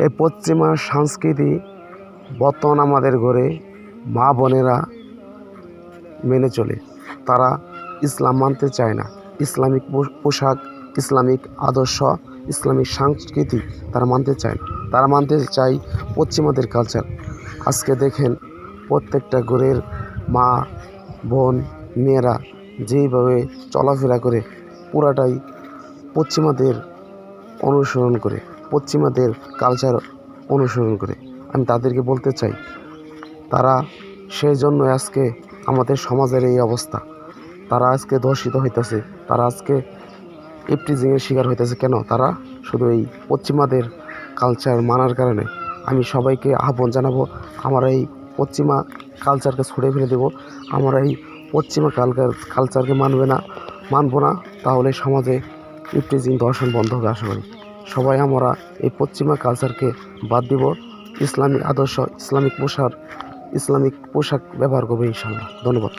এই পশ্চিমা সংস্কৃতি বর্তমান আমাদের ঘরে মা বোনেরা মেনে চলে। তারা ইসলাম মানতে চায় না। ইসলামিক পোশাক, ইসলামিক আদর্শ, ইসলামিক সংস্কৃতি তারা মানতে চায় না। তারা মানতে চায় পশ্চিমাদের কালচার। আজকে দেখেন প্রত্যেকটা ঘরের মা বোন মেয়েরা যেইভাবে চলাফেরা করে পুরাটাই পশ্চিমাদের অনুসরণ করে, পশ্চিমাদের কালচার অনুসরণ করে। আমি তাদেরকে বলতে চাই, তারা সেই জন্য আজকে আমাদের সমাজের এই অবস্থা। তারা আজকে ধর্ষিত হইতেছে, তারা আজকে ইপটিজিংয়ের শিকার হইতেছে। কেন? তারা শুধু এই পশ্চিমাদের কালচার মানার কারণে। আমি সবাইকে আহ্বান জানাবো, আমরা এই পশ্চিমা কালচারকে ছুঁড়ে ফেলে দেবো। আমরা এই পশ্চিমা কালচারকে মানবো না, তাহলে সমাজে ইপটিজিং ধর্ষণ বন্ধ হবে আশা করি। সবাই আমরা এই পশ্চিমা কালচারকে বাদ দিব, ইসলামিক আদর্শ, ইসলামিক পোশাক ব্যবহার করবো ইনশাআল্লাহ। ধন্যবাদ।